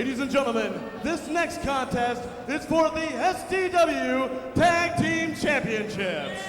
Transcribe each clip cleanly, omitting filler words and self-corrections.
Ladies and gentlemen, this next contest is for the STW Tag Team Championships.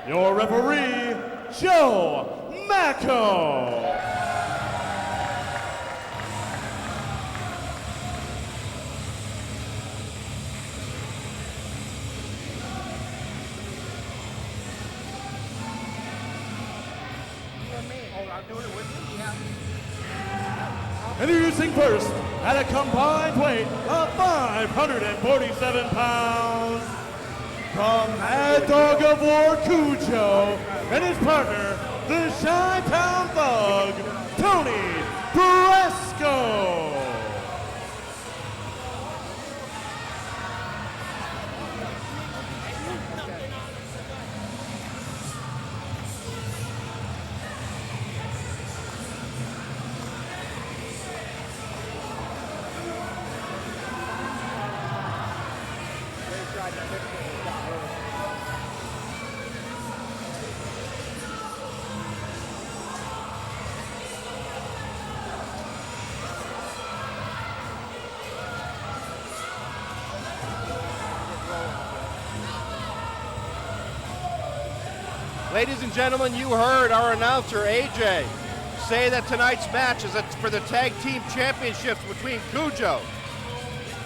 Your referee, Joe Macco. Introducing first, at a combined weight of 547 pounds, from Mad Dog of War Kujo and his partner, the Chi-Town Thug, Tony Fresco. Ladies and gentlemen, you heard our announcer, AJ, say that tonight's match is for the Tag Team Championships between Kujo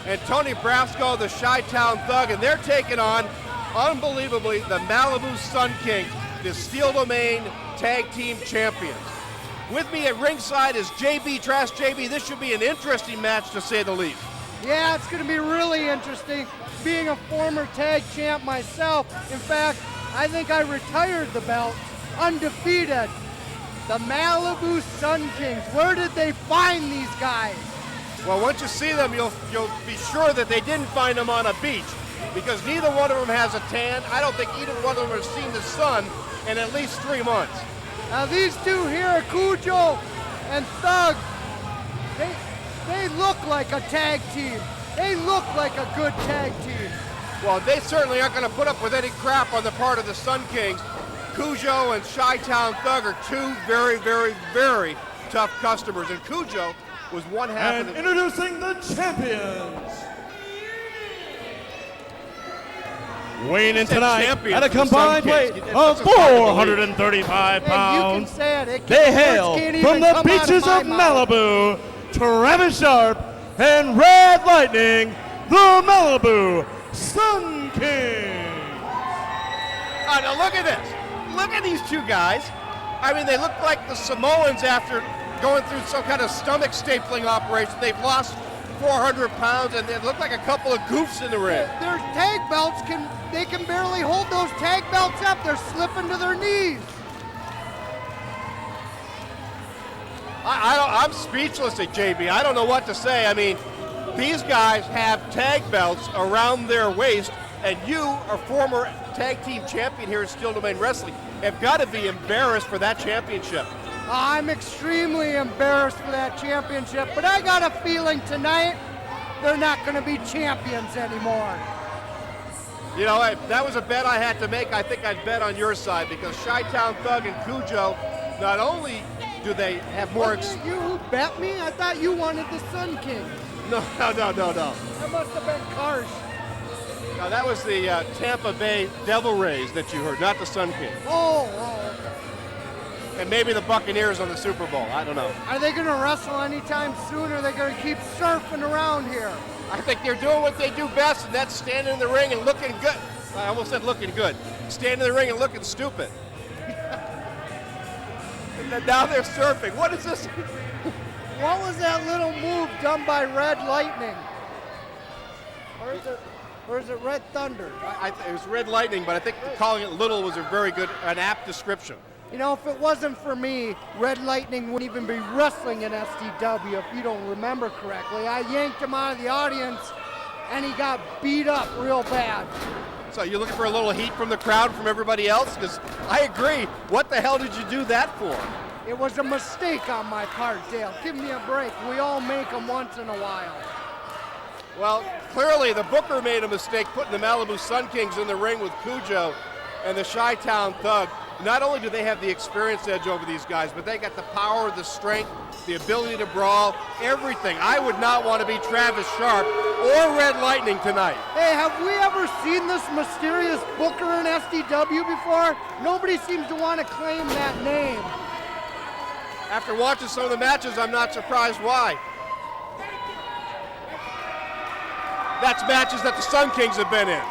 and Tony Brasco, the Chi-Town Thug, and they're taking on, unbelievably, the Malibu Sun Kings, the Steel Domain Tag Team Champions. With me at ringside is JB Trash. JB, this should be an interesting match to say the least. Yeah, it's going to be really interesting. Being a former tag champ myself, in fact, I think I retired the belt undefeated. The Malibu Sun Kings, where did they find these guys? Well, once you see them, you'll be sure that they didn't find them on a beach, because neither one of them has a tan. I don't think either one of them has seen the sun in at least 3 months. Now these two here, Kujo and Thug, they look like a tag team. They look like a good tag team. Well, they certainly aren't going to put up with any crap on the part of the Sun Kings. Kujo and Chi-Town Thug are two very, very, very tough customers, and Kujo was one half and of the... introducing the champions. Weighing in tonight at a combined weight of 435 pounds, they hail from the beaches of Malibu, Travis Sharp and Red Lightning, the Malibu Sun King. Oh, now look at this. Look at these two guys. I mean, they look like the Samoans after going through some kind of stomach stapling operation. They've lost 400 pounds and they look like a couple of goofs in the ring. Their tag belts they can barely hold those tag belts up. They're slipping to their knees. I'm speechless at JB. I don't know what to say. I mean, these guys have tag belts around their waist, and you, a former tag team champion here at Steel Domain Wrestling, have got to be embarrassed for that championship. I'm extremely embarrassed for that championship, but I got a feeling tonight they're not going to be champions anymore. You know, that was a bet I had to make. I think I'd bet on your side, because Chi-Town Thug and Kujo, not only do they have more... Was it you who bet me? I thought you wanted the Sun King. No. That must have been Karsh. No, that was the Tampa Bay Devil Rays that you heard, not the Sun King. Oh, and maybe the Buccaneers on the Super Bowl. I don't know. Are they going to wrestle anytime soon, or are they going to keep surfing around here? I think they're doing what they do best, and that's standing in the ring and looking good. I almost said looking good. Standing in the ring and looking stupid. And now they're surfing. What is this? What was that little move done by Red Lightning? Or is it Red Thunder? It was Red Lightning, but I think calling it little was an apt description. You know, if it wasn't for me, Red Lightning wouldn't even be wrestling in STW, if you don't remember correctly. I yanked him out of the audience, and he got beat up real bad. So you're looking for a little heat from the crowd, from everybody else? Because I agree. What the hell did you do that for? It was a mistake on my part, Dale. Give me a break. We all make them once in a while. Well, clearly the booker made a mistake putting the Malibu Sun Kings in the ring with Kujo and the Chi-Town Thug. not only do they have the experience edge over these guys, but they got the power, the strength, the ability to brawl, everything. I would not want to be Travis Sharp or Red Lightning tonight. Hey, have we ever seen this mysterious Booker in SDW before? Nobody seems to want to claim that name. After watching some of the matches, I'm not surprised why. That's matches that the Sun Kings have been in.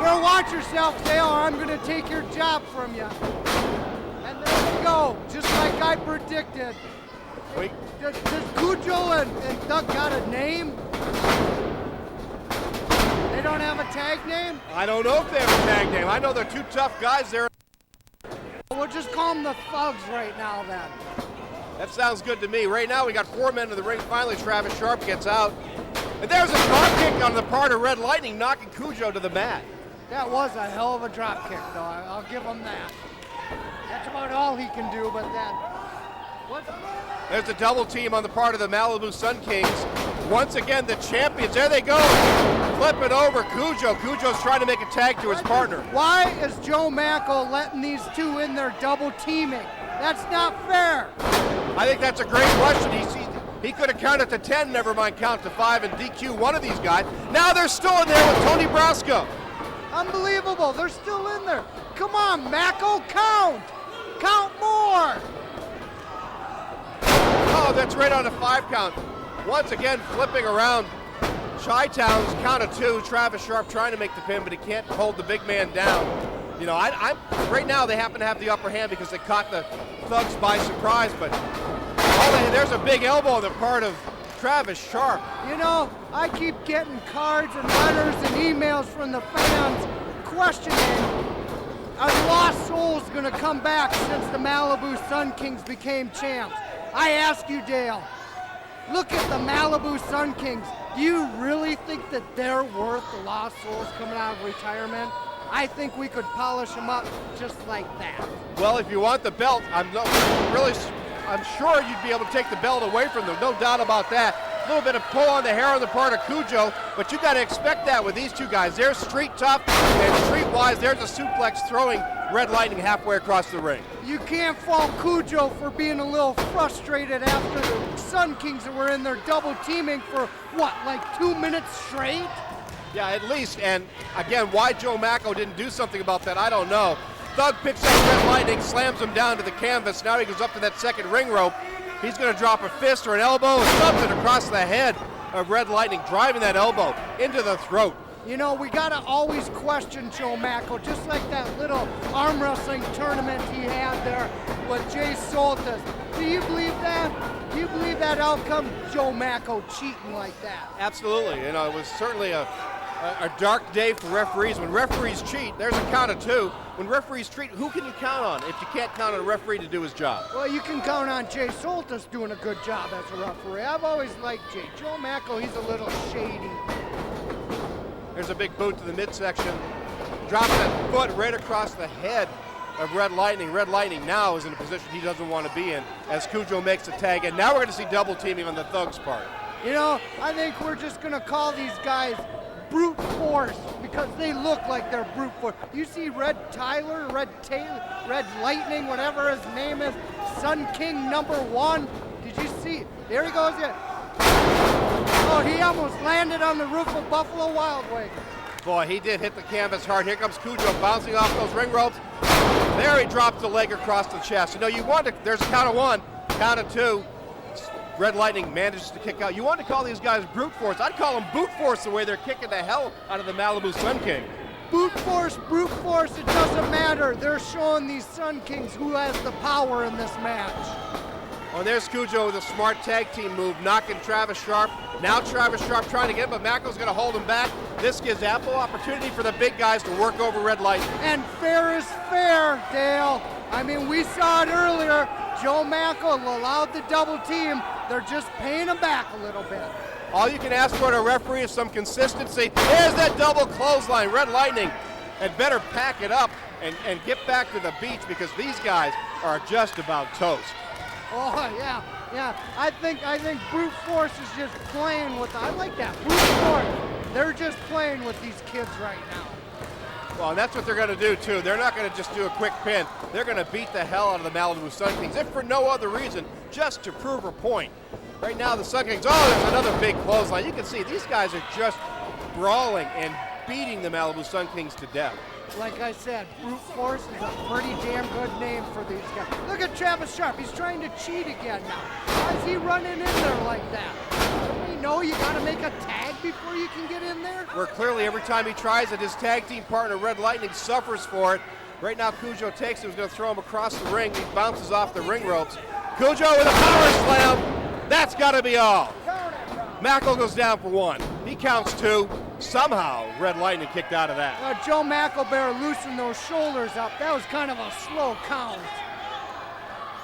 Well, watch yourself, Dale, or I'm going to take your job from you. And there we go, just like I predicted. Wait. Does Kujo and Doug got a name? They don't have a tag name? I don't know if they have a tag name. I know they're two tough guys there. We'll just call them the Thugs right now then. That sounds good to me. Right now we got 4 men in the ring. Finally, Travis Sharp gets out. And there's a drop kick on the part of Red Lightning, knocking Kujo to the mat. That was a hell of a drop kick, though. I'll give him that. That's about all he can do, but that... What? There's a double team on the part of the Malibu Sun Kings. Once again, the champions. There they go. Flip it over. Kujo. Kujo's trying to make a tag to his partner. Why is Joe Macko letting these two in there double teaming? That's not fair. I think that's a great question. He could have counted to 10, never mind count to 5 and DQ one of these guys. Now they're still in there with Tony Brasco. Unbelievable. They're still in there. Come on, Macko, count. Count more. Oh, that's right on a 5 count. Once again, flipping around. Chi-Town's count of 2. Travis Sharp trying to make the pin, but he can't hold the big man down. You know, I'm right now they happen to have the upper hand because they caught the Thugs by surprise, but there's a big elbow on the part of Travis Sharp. You know, I keep getting cards and letters and emails from the fans questioning, are Lost Souls going to come back since the Malibu Sun Kings became champs? I ask you, Dale, look at the Malibu Sun Kings. Do you really think that they're worth the Lost Souls coming out of retirement? I think we could polish them up just like that. Well, if you want the belt, I'm sure you'd be able to take the belt away from them, no doubt about that. A little bit of pull on the hair on the part of Kujo, but you got to expect that with these two guys. They're street tough and street-wise. There's a suplex throwing Red Lightning halfway across the ring. You can't fault Kujo for being a little frustrated after the Sun Kings that were in there double teaming for, what, like 2 minutes straight? Yeah, at least. And again, why Joe Macko didn't do something about that, I don't know. Thug picks up Red Lightning, slams him down to the canvas. Now he goes up to that second ring rope. He's going to drop a fist or an elbow or something across the head of Red Lightning, driving that elbow into the throat. You know, we got to always question Joe Macko, just like that little arm wrestling tournament he had there with Jay Soltis. Do you believe that? Do you believe that outcome, Joe Macko cheating like that? Absolutely. You know, it was certainly a dark day for referees. When referees cheat, there's a count of 2. When referees cheat, who can you count on if you can't count on a referee to do his job? Well, you can count on Jay Soltis doing a good job as a referee. I've always liked Jay. Joe Macko, he's a little shady. There's a big boot to the midsection. Drops that foot right across the head of Red Lightning. Red Lightning now is in a position he doesn't want to be in as Kujo makes the tag. And now we're going to see double teaming on the Thugs' part. You know, I think we're just going to call these guys brute force because they look like they're brute force. You see Red Lightning, whatever his name is, Sun King #1. Did you see? There he goes again. Oh, he almost landed on the roof of Buffalo Wild Wing. Boy, he did hit the canvas hard. Here comes Kujo bouncing off those ring ropes. There he drops the leg across the chest. You know, you want to, there's a count of 1, count of 2. Red Lightning manages to kick out. You want to call these guys brute force. I'd call them brute force the way they're kicking the hell out of the Malibu Sun King. Brute force, it doesn't matter. They're showing these Sun Kings who has the power in this match. Oh, there's Kujo with a smart tag team move, knocking Travis Sharp. Now Travis Sharp trying to get him, but Macko's going to hold him back. This gives ample opportunity for the big guys to work over Red Lightning. And fair is fair, Dale. I mean, we saw it earlier. Joe Macko allowed the double team. They're just paying him back a little bit. All you can ask for in a referee is some consistency. There's that double clothesline. Red Lightning had better pack it up and get back to the beach because these guys are just about toast. Oh, yeah. I think brute force is just playing with, I like that, brute force. They're just playing with these kids right now. Well, and that's what they're going to do, too. They're not going to just do a quick pin. They're going to beat the hell out of the Malibu Sun Kings, if for no other reason, just to prove a point. Right now, the Sun Kings, there's another big clothesline. You can see these guys are just brawling and beating the Malibu Sun Kings to death. Like I said, brute force is a pretty damn good name for these guys. Look at Travis Sharp. He's trying to cheat again now. Why is he running in there like that? Don't we know you got to make a tag before you can get in there? Where clearly every time he tries it, his tag team partner, Red Lightning, suffers for it. Right now, Kujo takes him. He's going to throw him across the ring. He bounces off the ring ropes. Kujo with a power slam. That's got to be all. Mackel goes down for one. He counts two. Somehow, Red Lightning kicked out of that. Joe McElbear loosened those shoulders up. That was kind of a slow count.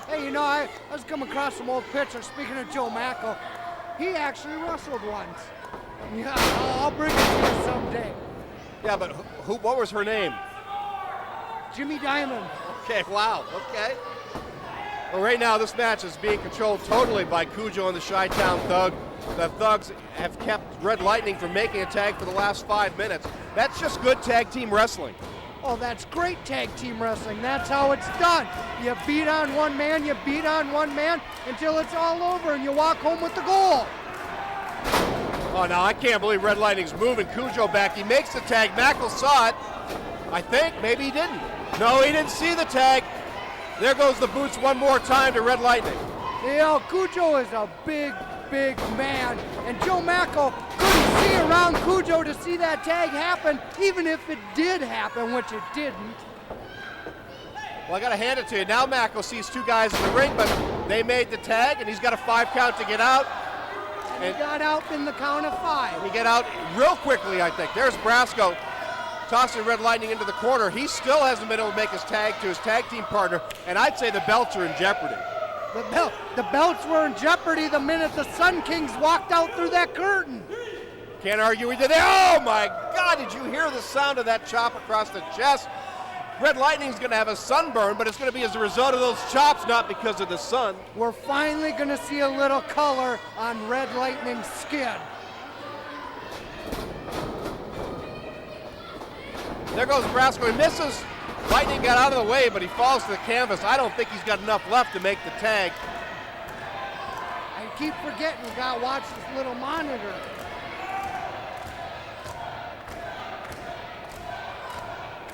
Hey, you know, I was coming across some old pictures. Speaking of Joe Mackel, he actually wrestled once. Yeah, I'll bring it to you someday. Yeah, but what was her name? Jimmy Diamond. Okay, wow, okay. Well, right now, this match is being controlled totally by Kujo and the Chi-Town Thug. The Thugs have kept Red Lightning from making a tag for the last 5 minutes. That's just good tag team wrestling. Oh, that's great tag team wrestling. That's how it's done. You beat on one man, you beat on one man until it's all over and you walk home with the goal. Oh, now I can't believe Red Lightning's moving Kujo back. He makes the tag. Mackel saw it. I think. Maybe he didn't. No, he didn't see the tag. There goes the boots one more time to Red Lightning. You know, Kujo is a big man, and Joe Mackel couldn't see around Kujo to see that tag happen, even if it did happen, which it didn't. Well, I got to hand it to you. Now Mackel sees two guys in the ring, but they made the tag, and he's got a 5 count to get out. And he got out in the count of 5. And he got out real quickly, I think. There's Brasco tossing Red Lightning into the corner. He still hasn't been able to make his tag to his tag team partner, and I'd say the belts are in jeopardy. The belts were in jeopardy the minute the Sun Kings walked out through that curtain. Can't argue we did that. Oh my God, did you hear the sound of that chop across the chest? Red Lightning's gonna have a sunburn, but it's gonna be as a result of those chops, not because of the sun. We're finally gonna see a little color on Red Lightning's skin. There goes Brasco, he misses. Lightning got out of the way, but he falls to the canvas. I don't think he's got enough left to make the tag. I keep forgetting we gotta watch this little monitor.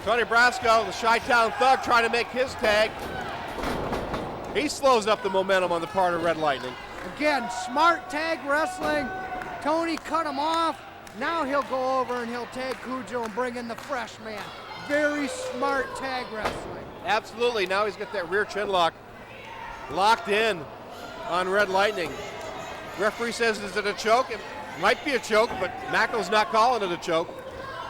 Tony Brasco, the Chi-Town Thug, trying to make his tag. He slows up the momentum on the part of Red Lightning. Again, smart tag wrestling. Tony cut him off. Now he'll go over and he'll tag Kujo and bring in the fresh man. Very smart tag wrestling. Absolutely. Now he's got that rear chin lock locked in on Red Lightning. Referee says, is it a choke? It might be a choke, but Mackel's not calling it a choke.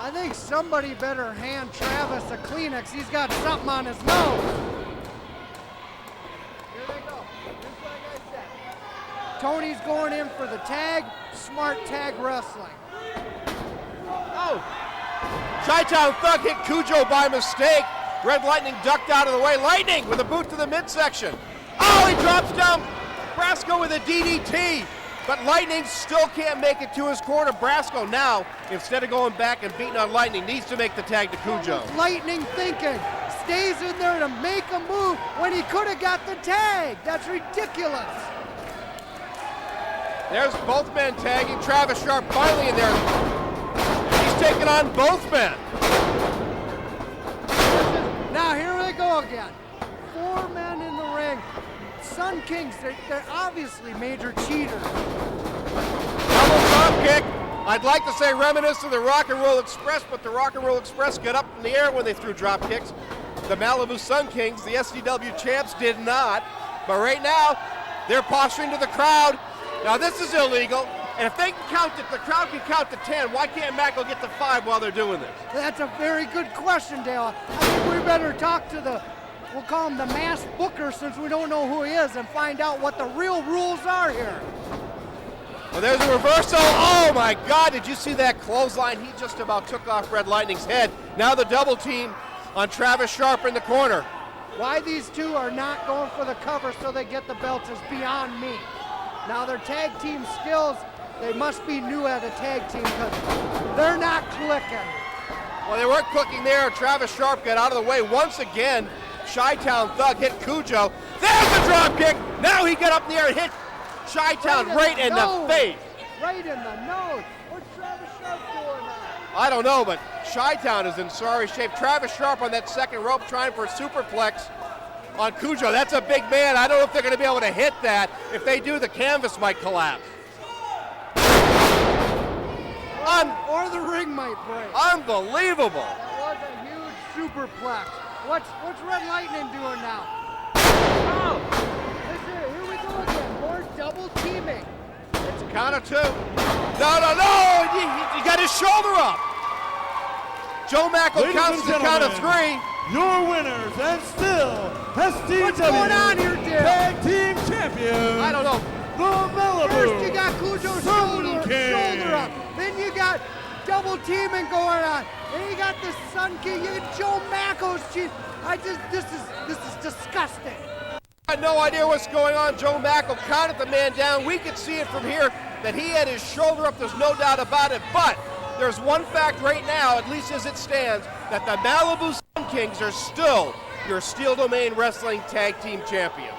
I think somebody better hand Travis a Kleenex. He's got something on his nose. Here they go. Just like I said. Tony's going in for the tag. Smart tag wrestling. Oh! Chi-Town Thug hit Kujo by mistake. Red Lightning ducked out of the way. Lightning with a boot to the midsection. Oh, he drops down Brasco with a DDT. But Lightning still can't make it to his corner. Brasco now, instead of going back and beating on Lightning, needs to make the tag to Kujo. Lightning thinking, stays in there to make a move when he could have got the tag. That's ridiculous. There's both men tagging. Travis Sharp finally in there. He's taking on both men. Now here they go again. 4 men in the ring. Sun Kings, they're obviously major cheaters. Double drop kick. I'd like to say reminiscent of the Rock and Roll Express, but the Rock and Roll Express got up in the air when they threw drop kicks. The Malibu Sun Kings, the SCW champs, did not. But right now, they're posturing to the crowd. Now this is illegal, and if they can count it, the crowd can count to 10. Why can't Mackel get to 5 while they're doing this? That's a very good question, Dale. I think we better talk to we'll call him the mass booker since we don't know who he is, and find out what the real rules are here. Well, there's a reversal. Oh my God, did you see that clothesline? He just about took off Red Lightning's head. Now the double team on Travis Sharp in the corner. Why these two are not going for the cover so they get the belts is beyond me. Now their tag team skills, they must be new at a tag team because they're not clicking. Well, they weren't cooking there. Travis Sharp got out of the way once again. Chi-Town Thug hit Kujo. There's the drop kick. Now he got up in the air and hit Chi-Town right in the face. Right in the nose. What's Travis Sharp doing now? I don't know, but Chi-Town is in sorry shape. Travis Sharp on that second rope trying for a superplex on Kujo. That's a big man. I don't know if they're going to be able to hit that. If they do, the canvas might collapse. Or the ring might break. Unbelievable. That was a huge superplex. What's Red Lightning doing now? Oh! Here we go again. More double teaming. It's a count of 2. No! He got his shoulder up. Joe Mackel counts the count of 3. Your winners and still STW What's going on here, Dale? Tag Team Champions. I don't know. The Malibu. First you got Kujo's shoulder up. Then you got double teaming going on. Then you got the Sun King. You got Joe Mackel's cheese. This is disgusting. I had no idea what's going on. Joe Mackel counted the man down. We could see it from here that he had his shoulder up. There's no doubt about it. But there's one fact right now, at least as it stands, that the Malibu Sun Kings are still your Steel Domain Wrestling Tag Team Champions.